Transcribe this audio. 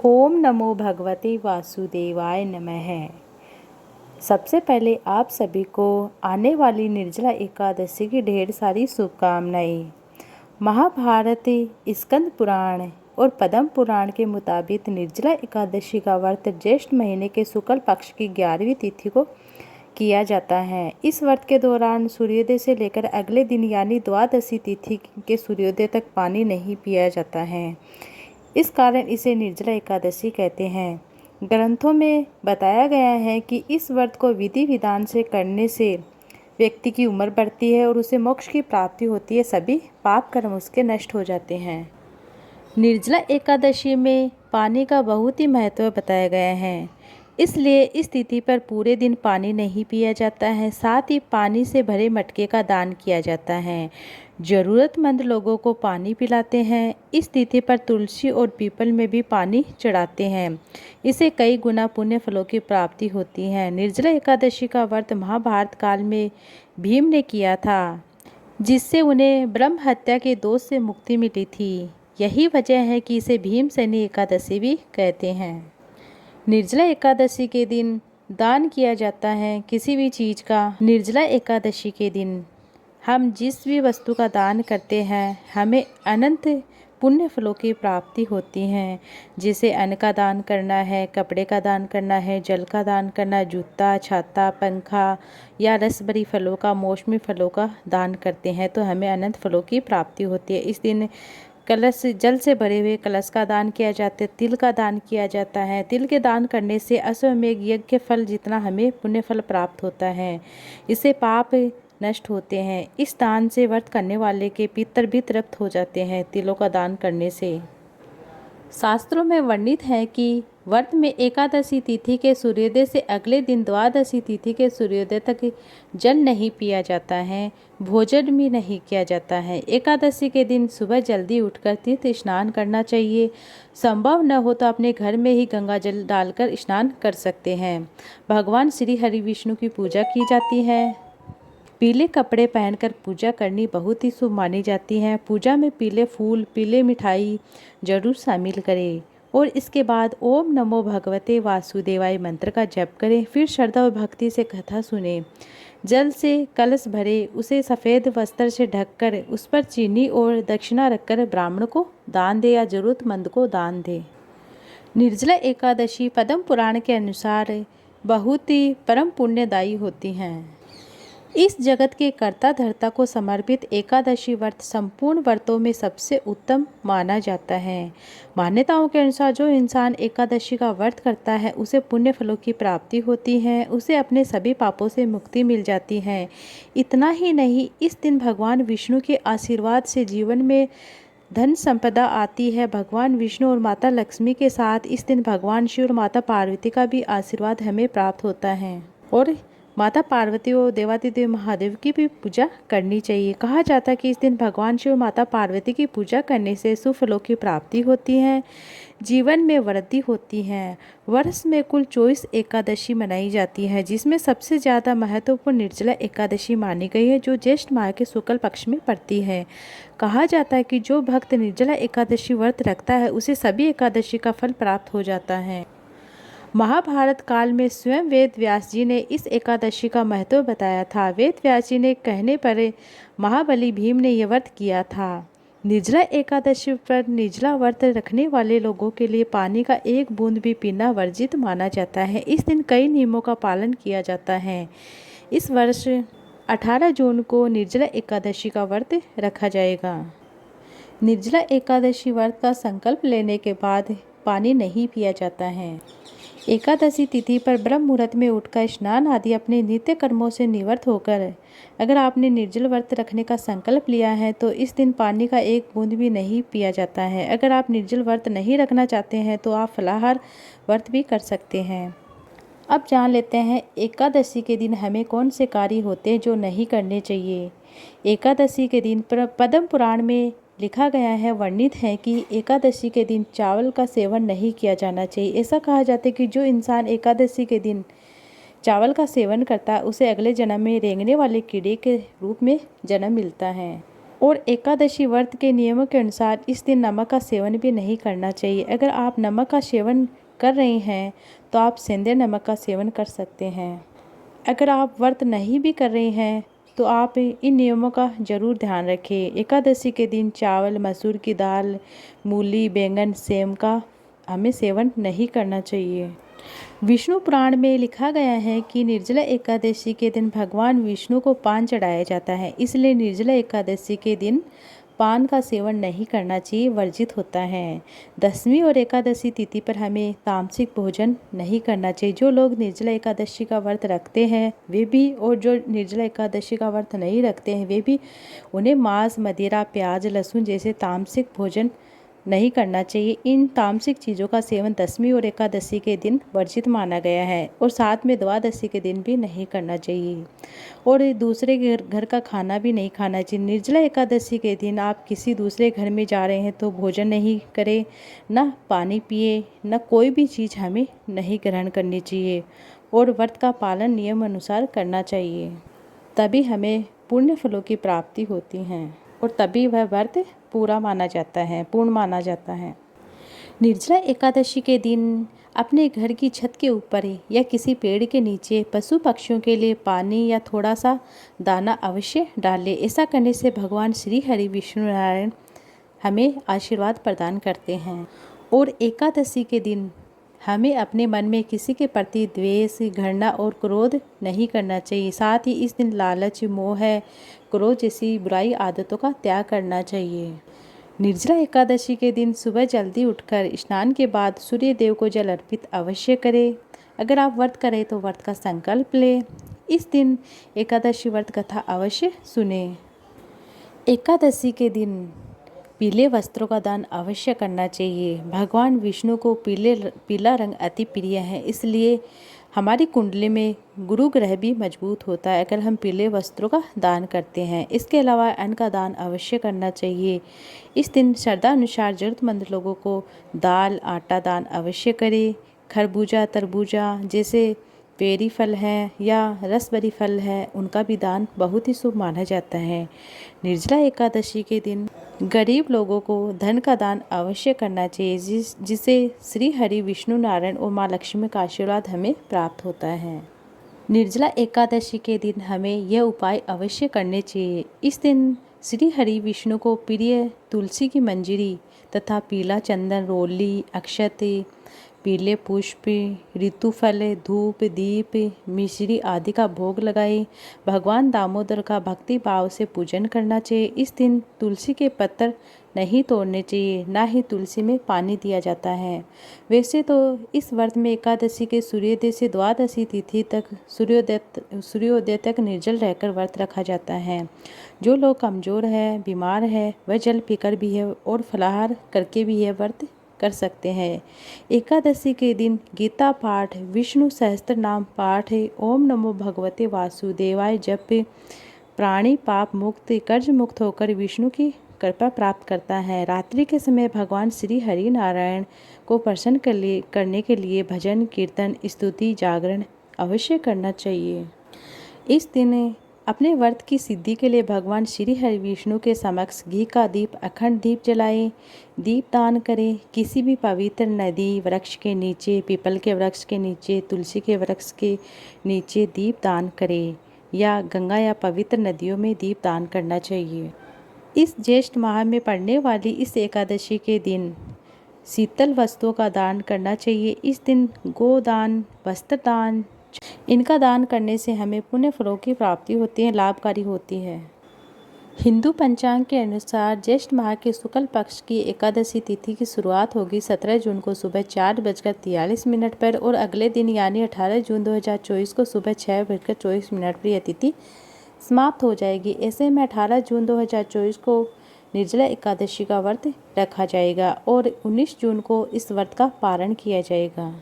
ओम नमो भगवते वासुदेवाय नमः। सबसे पहले आप सभी को आने वाली निर्जला एकादशी की ढेर सारी शुभकामनाएं। महाभारत, स्कंद पुराण और पद्म पुराण के मुताबिक निर्जला एकादशी का व्रत ज्येष्ठ महीने के शुक्ल पक्ष की 11वीं तिथि को किया जाता है। इस व्रत के दौरान सूर्योदय से लेकर अगले दिन यानी द्वादशी तिथि के सूर्योदय तक पानी नहीं पिया जाता है। इस कारण इसे निर्जला एकादशी कहते हैं। ग्रंथों में बताया गया है कि इस व्रत को विधि विधान से करने से व्यक्ति की उम्र बढ़ती है और उसे मोक्ष की प्राप्ति होती है, सभी पाप कर्म उसके नष्ट हो जाते हैं। निर्जला एकादशी में पानी का बहुत ही महत्व बताया गया है, इसलिए इस तिथि पर पूरे दिन पानी नहीं पिया जाता है। साथ ही पानी से भरे मटके का दान किया जाता है। ज़रूरतमंद लोगों को पानी पिलाते हैं। इस तिथि पर तुलसी और पीपल में भी पानी चढ़ाते हैं। इससे कई गुना पुण्य फलों की प्राप्ति होती है। निर्जला एकादशी का व्रत महाभारत काल में भीम ने किया था, जिससे उन्हें ब्रह्म हत्या के दोष से मुक्ति मिली थी। यही वजह है कि इसे भीमसेनी एकादशी भी कहते हैं। निर्जला एकादशी के दिन दान किया जाता है किसी भी चीज़ का। निर्जला एकादशी के दिन हम जिस भी वस्तु का दान करते हैं हमें अनंत पुण्य फलों की प्राप्ति होती है। जैसे अन्न का दान करना है, कपड़े का दान करना है, जल का दान करना, जूता, छाता, पंखा या रसभरी फलों का, मौसमी फलों का दान करते हैं तो हमें अनंत फलों की प्राप्ति होती है। इस दिन कलश, जल से भरे हुए कलश का दान किया जाता है। तिल का दान किया जाता है। तिल के दान करने से अश्वमेघ यज्ञ के फल जितना हमें पुण्य फल प्राप्त होता है। इससे पाप नष्ट होते हैं। इस दान से व्रत करने वाले के पितर भी तृप्त हो जाते हैं तिलों का दान करने से। शास्त्रों में वर्णित है कि व्रत में एकादशी तिथि के सूर्योदय से अगले दिन द्वादशी तिथि के सूर्योदय तक जल नहीं पिया जाता है, भोजन भी नहीं किया जाता है। एकादशी के दिन सुबह जल्दी उठकर तीर्थ स्नान करना चाहिए। संभव न हो तो अपने घर में ही गंगा जल डालकर स्नान कर सकते हैं। भगवान श्री हरि विष्णु की पूजा की जाती है। पीले कपड़े पहनकर पूजा करनी बहुत ही शुभ मानी जाती है। पूजा में पीले फूल, पीले मिठाई जरूर शामिल करें और इसके बाद ओम नमो भगवते वासुदेवाय मंत्र का जप करें। फिर श्रद्धा और भक्ति से कथा सुने। जल से कलश भरे, उसे सफ़ेद वस्त्र से ढककर उस पर चीनी और दक्षिणा रखकर ब्राह्मण को दान दे या जरूरतमंद को दान दे। निर्जला एकादशी पद्म पुराण के अनुसार बहुत ही परम पुण्यदायी होती हैं। इस जगत के कर्ता धर्ता को समर्पित एकादशी व्रत संपूर्ण व्रतों में सबसे उत्तम माना जाता है। मान्यताओं के अनुसार जो इंसान एकादशी का व्रत करता है उसे पुण्य फलों की प्राप्ति होती है, उसे अपने सभी पापों से मुक्ति मिल जाती है। इतना ही नहीं, इस दिन भगवान विष्णु के आशीर्वाद से जीवन में धन संपदा आती है। भगवान विष्णु और माता लक्ष्मी के साथ इस दिन भगवान शिव और माता पार्वती का भी आशीर्वाद हमें प्राप्त होता है और माता पार्वती और देवादिदेव महादेव की भी पूजा करनी चाहिए। कहा जाता है कि इस दिन भगवान शिव माता पार्वती की पूजा करने से शुभ फलों की प्राप्ति होती है, जीवन में वृद्धि होती है। वर्ष में कुल 24 एकादशी मनाई जाती है, जिसमें सबसे ज़्यादा महत्वपूर्ण निर्जला एकादशी मानी गई है, जो ज्येष्ठ माह के शुक्ल पक्ष में पड़ती है। कहा जाता है कि जो भक्त निर्जला एकादशी व्रत रखता है उसे सभी एकादशी का फल प्राप्त हो जाता है। महाभारत काल में स्वयं वेद व्यास जी ने इस एकादशी का महत्व बताया था। वेद व्यास जी ने कहने पर महाबली भीम ने यह व्रत किया था। निर्जला एकादशी पर निर्जला व्रत रखने वाले लोगों के लिए पानी का एक बूंद भी पीना वर्जित माना जाता है। इस दिन कई नियमों का पालन किया जाता है। इस वर्ष 18 जून को निर्जला एकादशी का व्रत रखा जाएगा। निर्जला एकादशी व्रत का संकल्प लेने के बाद पानी नहीं पिया जाता है। एकादशी तिथि पर ब्रह्म मुहूर्त में उठकर स्नान आदि अपने नित्य कर्मों से निवृत्त होकर अगर आपने निर्जल व्रत रखने का संकल्प लिया है तो इस दिन पानी का एक बूंद भी नहीं पिया जाता है। अगर आप निर्जल व्रत नहीं रखना चाहते हैं तो आप फलाहार व्रत भी कर सकते हैं। अब जान लेते हैं एकादशी के दिन हमें कौन से कार्य होते हैं जो नहीं करने चाहिए। एकादशी के दिन पद्म पुराण में लिखा गया है, वर्णित है कि एकादशी के दिन चावल का सेवन नहीं किया जाना चाहिए। ऐसा कहा जाता है कि जो इंसान एकादशी के दिन चावल का सेवन करता है उसे अगले जन्म में रेंगने वाले कीड़े के रूप में जन्म मिलता है और एकादशी व्रत के नियमों के अनुसार इस दिन नमक का सेवन भी नहीं करना चाहिए। अगर आप नमक का सेवन कर रहे हैं तो आप सेंधे नमक का सेवन कर सकते हैं। अगर आप व्रत नहीं भी कर रहे हैं तो आप इन नियमों का ज़रूर ध्यान रखें। एकादशी के दिन चावल, मसूर की दाल, मूली, बैंगन, सेम का हमें सेवन नहीं करना चाहिए। विष्णु पुराण में लिखा गया है कि निर्जला एकादशी के दिन भगवान विष्णु को पान चढ़ाया जाता है, इसलिए निर्जला एकादशी के दिन पान का सेवन नहीं करना चाहिए, वर्जित होता है। दशमी और एकादशी तिथि पर हमें तामसिक भोजन नहीं करना चाहिए। जो लोग निर्जला एकादशी का व्रत रखते हैं वे भी, और जो निर्जला एकादशी का व्रत नहीं रखते हैं वे भी, उन्हें मांस, मदिरा, प्याज, लहसुन जैसे तामसिक भोजन नहीं करना चाहिए। इन तामसिक चीज़ों का सेवन दशमी और एकादशी के दिन वर्जित माना गया है, और साथ में द्वादशी के दिन भी नहीं करना चाहिए, और दूसरे घर का खाना भी नहीं खाना चाहिए। निर्जला एकादशी के दिन आप किसी दूसरे घर में जा रहे हैं तो भोजन नहीं करें, ना पानी पिए, ना कोई भी चीज़ हमें नहीं ग्रहण करनी चाहिए, और व्रत का पालन नियम अनुसार करना चाहिए। तभी हमें पुण्य फलों की प्राप्ति होती है, और तभी वह व्रत पूर्ण माना जाता है। निर्जला एकादशी के दिन अपने घर की छत के ऊपर या किसी पेड़ के नीचे पशु पक्षियों के लिए पानी या थोड़ा सा दाना अवश्य डालें। ऐसा करने से भगवान श्री हरि विष्णु नारायण हमें आशीर्वाद प्रदान करते हैं। और एकादशी के दिन हमें अपने मन में किसी के प्रति द्वेष, घृणा और क्रोध नहीं करना चाहिए। साथ ही इस दिन लालच, मोह, क्रोध जैसी बुराई आदतों का त्याग करना चाहिए। निर्जला एकादशी के दिन सुबह जल्दी उठकर स्नान के बाद सूर्य देव को जल अर्पित अवश्य करें। अगर आप व्रत करें तो व्रत का संकल्प लें। इस दिन एकादशी व्रत कथा अवश्य सुने। एकादशी के दिन पीले वस्त्रों का दान अवश्य करना चाहिए। भगवान विष्णु को पीला रंग अति प्रिय है, इसलिए हमारी कुंडली में गुरु ग्रह भी मजबूत होता है अगर हम पीले वस्त्रों का दान करते हैं। इसके अलावा अन्न का दान अवश्य करना चाहिए। इस दिन श्रद्धा अनुसार जरूरतमंद लोगों को दाल, आटा दान अवश्य करें। खरबूजा, तरबूजा जैसे बेरी फल है या रसबरी फल है, उनका भी दान बहुत ही शुभ माना जाता है। निर्जला एकादशी के दिन गरीब लोगों को धन का दान अवश्य करना चाहिए, जिसे श्री हरि विष्णु नारायण और माँ लक्ष्मी का आशीर्वाद हमें प्राप्त होता है। निर्जला एकादशी के दिन हमें यह उपाय अवश्य करने चाहिए। इस दिन श्री हरि विष्णु को प्रिय तुलसी की मंजरी तथा पीला चंदन, रोली, अक्षत, पीले पुष्प, ऋतुफल, धूप, दीप, मिश्री आदि का भोग लगाए। भगवान दामोदर का भक्ति भाव से पूजन करना चाहिए। इस दिन तुलसी के पत्तर नहीं तोड़ने चाहिए, ना ही तुलसी में पानी दिया जाता है। वैसे तो इस व्रत में एकादशी के सूर्योदय से द्वादशी तिथि तक सूर्योदय तक निर्जल रहकर व्रत रखा जाता है। जो लोग कमज़ोर है, बीमार है, वह जल पीकर भी है और फलाहार करके भी यह व्रत कर सकते हैं। एकादशी के दिन गीता पाठ, विष्णु सहस्त्र नाम पाठ, ओम नमो भगवते वासुदेवाय जप प्राणी पाप मुक्त, कर्ज मुक्त होकर विष्णु की कृपा प्राप्त करता है। रात्रि के समय भगवान श्री हरि नारायण को प्रसन्न करने के लिए भजन, कीर्तन, स्तुति, जागरण अवश्य करना चाहिए। इस दिन अपने व्रत की सिद्धि के लिए भगवान श्री हरि विष्णु के समक्ष घी का दीप, अखंड दीप जलाएं, दीप दान करें। किसी भी पवित्र नदी, वृक्ष के नीचे, पीपल के वृक्ष के नीचे, तुलसी के वृक्ष के नीचे दीप दान करें, या गंगा या पवित्र नदियों में दीप दान करना चाहिए। इस ज्येष्ठ माह में पड़ने वाली इस एकादशी के दिन शीतल वस्तुओं का दान करना चाहिए। इस दिन गोदान, वस्त्र दान, इनका दान करने से हमें पुण्य फलों की प्राप्ति होती है, लाभकारी होती है। हिंदू पंचांग के अनुसार ज्येष्ठ माह के शुक्ल पक्ष की एकादशी तिथि की शुरुआत होगी 17 जून को सुबह 4:43 पर, और अगले दिन यानी 18 जून 2024 को सुबह 6:24 पर यह तिथि समाप्त हो जाएगी। ऐसे में 18 जून 2024 को निर्जला एकादशी का व्रत रखा जाएगा और 19 जून को इस व्रत का पारण किया जाएगा।